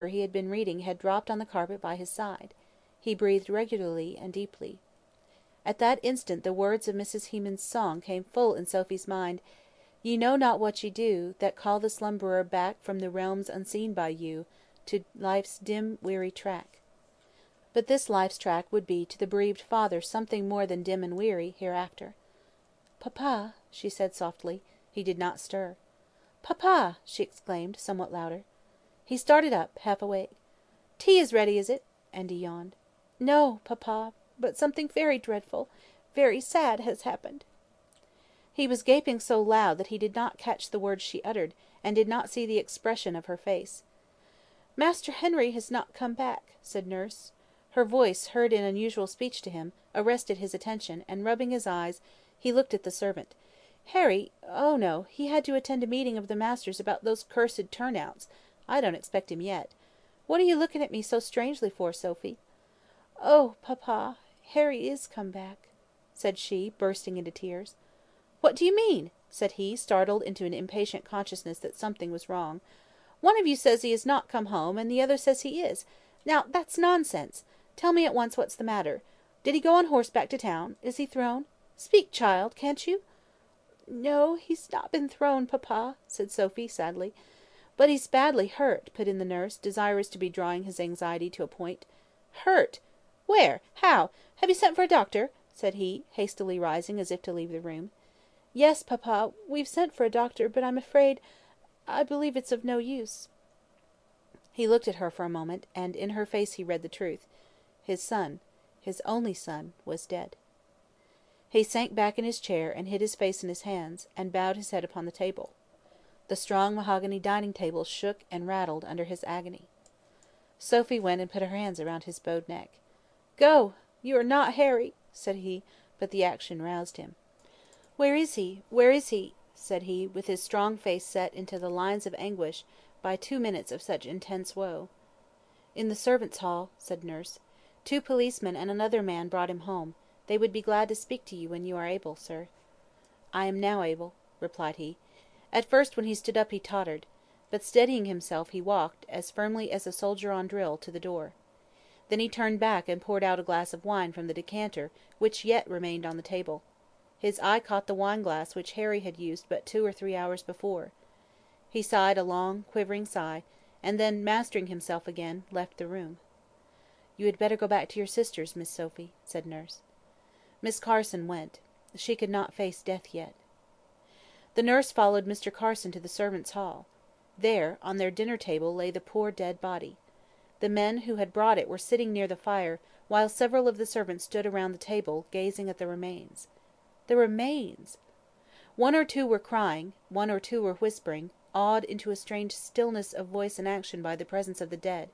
he had been reading had dropped on the carpet by his side. He breathed regularly and deeply. At that instant the words of Mrs. Hemans's song came full in Sophy's mind: "Ye know not what ye do, that call the slumberer back from the realms unseen by you, to life's dim weary track." But this life's track would be to the bereaved father something more than dim and weary, hereafter. "Papa," she said softly. He did not stir. "Papa!" she exclaimed, somewhat louder. He started up, half awake. "Tea is ready, is it?" and he yawned. "No, papa, but something very dreadful, very sad has happened." He was gaping so loud that he did not catch the words she uttered, and did not see the expression of her face. "Master Henry has not come back," said nurse. Her voice, heard in unusual speech to him, arrested his attention, and rubbing his eyes, he looked at the servant. "Harry! Oh, no, he had to attend a meeting of the masters about those cursed turnouts. I don't expect him yet. What are you looking at me so strangely for, Sophy?" "Oh, papa, Harry is come back," said she, bursting into tears. "What do you mean?" said he, startled into an impatient consciousness that something was wrong. "One of you says he has not come home, and the other says he is. Now, that's nonsense. Tell me at once what's the matter. Did he go on horseback to town? Is he thrown? Speak, child, can't you?" "No, he's not been thrown, papa," said Sophy, sadly. "But he's badly hurt," put in the nurse, desirous to be drawing his anxiety to a point. "Hurt! Where? How? Have you sent for a doctor?" said he, hastily rising as if to leave the room. "Yes, papa, we've sent for a doctor, but I'm afraid I believe it's of no use." He looked at her for a moment, and in her face he read the truth. His son, his only son, was dead. He sank back in his chair, and hid his face in his hands, and bowed his head upon the table. The strong mahogany dining table shook and rattled under his agony. Sophy went and put her hands around his bowed neck. "Go! You are not Harry," said he, but the action roused him. "Where is he? Where is he?" said he, with his strong face set into the lines of anguish by 2 minutes of such intense woe. "In the servants' hall," said nurse. "2 policemen and another man brought him home. They would be glad to speak to you when you are able, sir." "I am now able," replied he. At first when he stood up he tottered. But steadying himself he walked, as firmly as a soldier on drill, to the door. Then he turned back and poured out a glass of wine from the decanter which yet remained on the table. His eye caught the wine glass which Harry had used but 2 or 3 hours before. He sighed a long quivering sigh, and then, mastering himself again, left the room. "You had better go back to your sisters, Miss Sophy," said nurse. Miss Carson went. She could not face death yet. The nurse followed Mr. Carson to the servants' hall. There, on their dinner table, lay the poor dead body. The men who had brought it were sitting near the fire, while several of the servants stood around the table, gazing at the remains. The remains! 1 or 2 were crying, 1 or 2 were whispering, awed into a strange stillness of voice and action by the presence of the dead.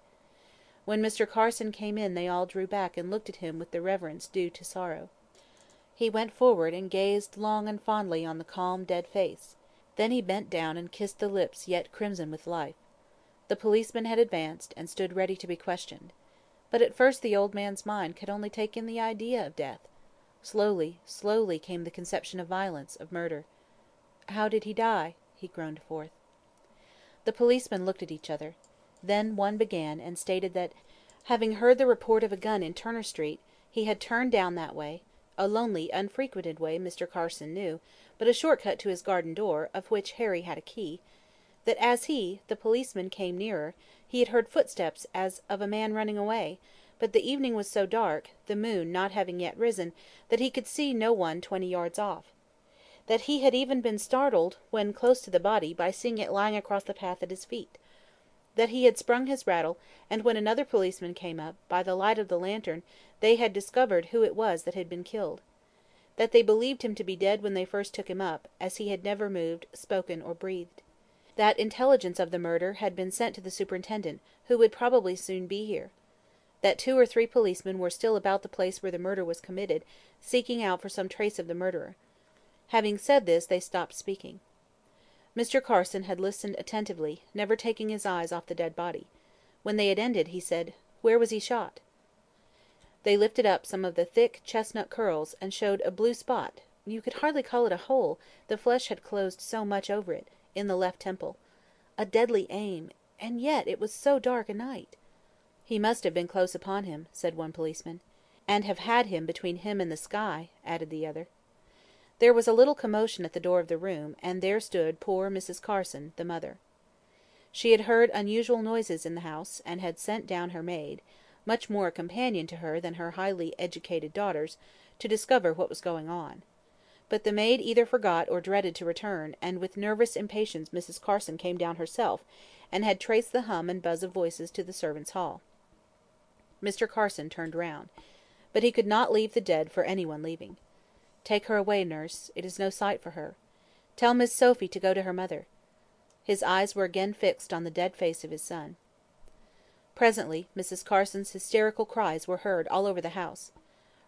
When Mr. Carson came in they all drew back and looked at him with the reverence due to sorrow. He went forward and gazed long and fondly on the calm, dead face. Then he bent down and kissed the lips yet crimson with life. The policemen had advanced, and stood ready to be questioned. But at first the old man's mind could only take in the idea of death. Slowly, slowly came the conception of violence, of murder. "How did he die?" he groaned forth. The policemen looked at each other. Then one began, and stated that, having heard the report of a gun in Turner Street, he had turned down that way, a lonely, unfrequented way, Mr. Carson knew, but a short cut to his garden door, of which Harry had a key; that as he, the policeman, came nearer, he had heard footsteps as of a man running away, but the evening was so dark, the moon not having yet risen, that he could see no one 20 yards off; that he had even been startled, when close to the body, by seeing it lying across the path at his feet; that he had sprung his rattle, and when another policeman came up, by the light of the lantern, they had discovered who it was that had been killed; that they believed him to be dead when they first took him up, as he had never moved, spoken, or breathed; that intelligence of the murder had been sent to the superintendent, who would probably soon be here; that 2 or 3 policemen were still about the place where the murder was committed, seeking out for some trace of the murderer. Having said this, they stopped speaking. Mr. Carson had listened attentively, never taking his eyes off the dead body. When they had ended, he said, "Where was he shot?" They lifted up some of the thick chestnut curls, and showed a blue spot, you could hardly call it a hole, the flesh had closed so much over it, in the left temple. A deadly aim, And yet it was so dark a night." "He must have been close upon him," said one policeman. "And have had him between him and the sky," added the other. There was a little commotion at the door of the room, and there stood poor Mrs. Carson, the mother. She had heard unusual noises in the house, and had sent down her maid, much more a companion to her than her highly educated daughters, to discover what was going on. But the maid either forgot or dreaded to return, and with nervous impatience Mrs. Carson came down herself, and had traced the hum and buzz of voices to the servants' hall. Mr. Carson turned round. But he could not leave the dead for any one leaving. "Take her away, nurse. It is no sight for her. Tell Miss Sophy to go to her mother." His eyes were again fixed on the dead face of his son. Presently Mrs. Carson's hysterical cries were heard all over the house.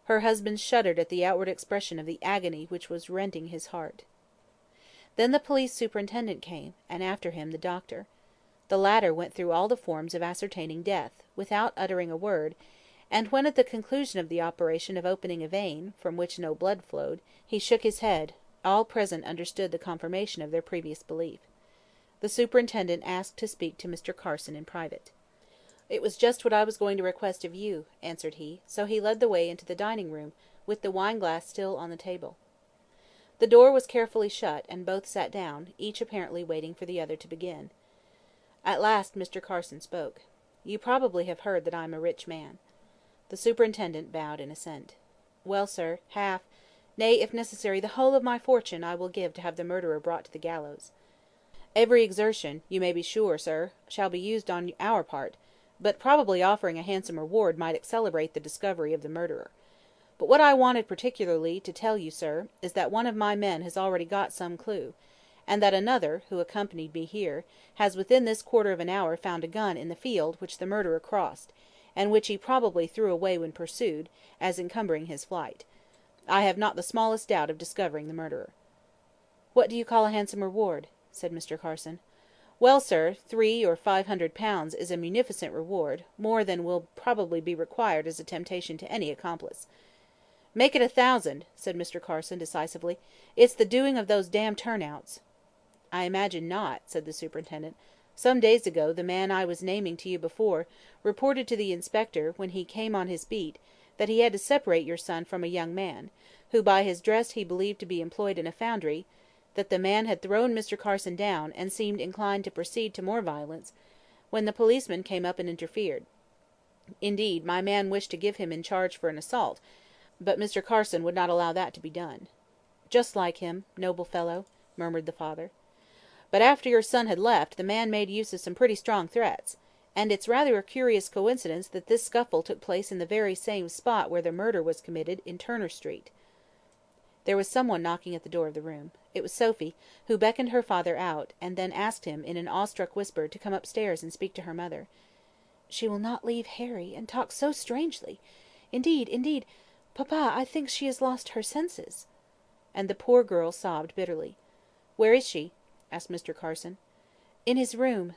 Her husband shuddered at the outward expression of the agony which was rending his heart. Then the police superintendent came, and after him the doctor. The latter went through all the forms of ascertaining death, without uttering a word, and when at the conclusion of the operation of opening a vein, from which no blood flowed, he shook his head, all present understood the confirmation of their previous belief. The superintendent asked to speak to Mr. Carson in private. "It was just what I was going to request of you," answered he, so he led the way into the dining room, with the wine glass still on the table. The door was carefully shut, and both sat down, each apparently waiting for the other to begin. At last Mr. Carson spoke. "You probably have heard that I am a rich man." The superintendent bowed in assent. "Well, sir, half, nay, if necessary, the whole of my fortune I will give to have the murderer brought to the gallows. Every exertion, you may be sure, sir, shall be used on our part, but probably offering a handsome reward might accelerate the discovery of the murderer. But what I wanted particularly to tell you, sir, is that one of my men has already got some clue, and that another, who accompanied me here, has within this quarter of an hour found a gun in the field which the murderer crossed, and which he probably threw away when pursued, as encumbering his flight. I have not the smallest doubt of discovering the murderer." "What do you call a handsome reward?" said Mr. Carson. "Well, sir, 300 or 500 pounds is a munificent reward, more than will probably be required as a temptation to any accomplice." "Make it 1,000," said Mr. Carson, decisively. "It's the doing of those damned turnouts." "I imagine not," said the superintendent. "Some days ago the man I was naming to you before, reported to the inspector, when he came on his beat, that he had to separate your son from a young man, who by his dress he believed to be employed in a foundry, that the man had thrown Mr. Carson down, and seemed inclined to proceed to more violence, when the policeman came up and interfered. Indeed, my man wished to give him in charge for an assault, but Mr. Carson would not allow that to be done." "Just like him, noble fellow," murmured the father. "But after your son had left, the man made use of some pretty strong threats, and it's rather a curious coincidence that this scuffle took place in the very same spot where the murder was committed, in Turner Street." There was some one knocking at the door of the room. It was Sophy, who beckoned her father out, and then asked him, in an awestruck whisper, to come upstairs and speak to her mother. "She will not leave Harry, and talks so strangely. Indeed, papa, I think she has lost her senses." And the poor girl sobbed bitterly. "Where is she?" asked Mr. Carson. "In his room."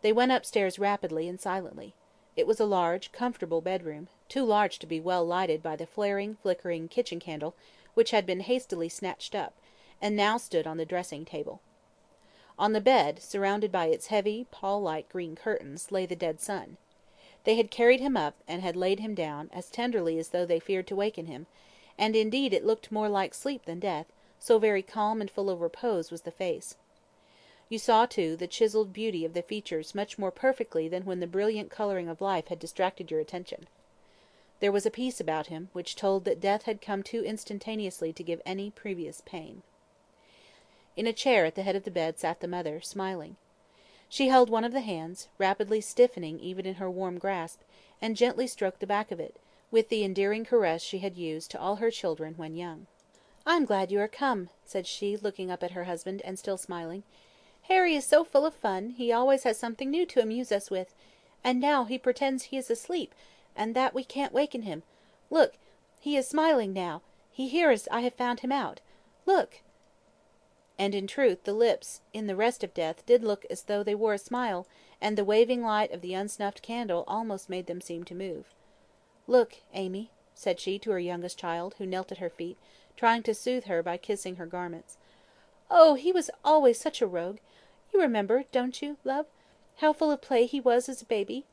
They went upstairs rapidly and silently. It was a large, comfortable bedroom, too large to be well lighted by the flaring, flickering kitchen candle, which had been hastily snatched up, and now stood on the dressing table. On the bed, surrounded by its heavy, pall-like green curtains, lay the dead son. They had carried him up, and had laid him down, as tenderly as though they feared to waken him, and indeed it looked more like sleep than death, so very calm and full of repose was the face. You saw, too, the chiselled beauty of the features much more perfectly than when the brilliant colouring of life had distracted your attention. There was a peace about him, which told that death had come too instantaneously to give any previous pain. In a chair at the head of the bed sat the mother, smiling. She held one of the hands, rapidly stiffening even in her warm grasp, and gently stroked the back of it, with the endearing caress she had used to all her children when young. "I am glad you are come," said she, looking up at her husband, and still smiling. "Harry is so full of fun, he always has something new to amuse us with. And now he pretends he is asleep, and that we can't waken him. Look, he is smiling now. He hears I have found him out. Look!" And in truth the lips, in the rest of death, did look as though they wore a smile, and the waving light of the unsnuffed candle almost made them seem to move. "Look, Amy," said she to her youngest child, who knelt at her feet, trying to soothe her by kissing her garments. "Oh, he was always such a rogue! You remember, don't you, love? how full of play he was as a baby?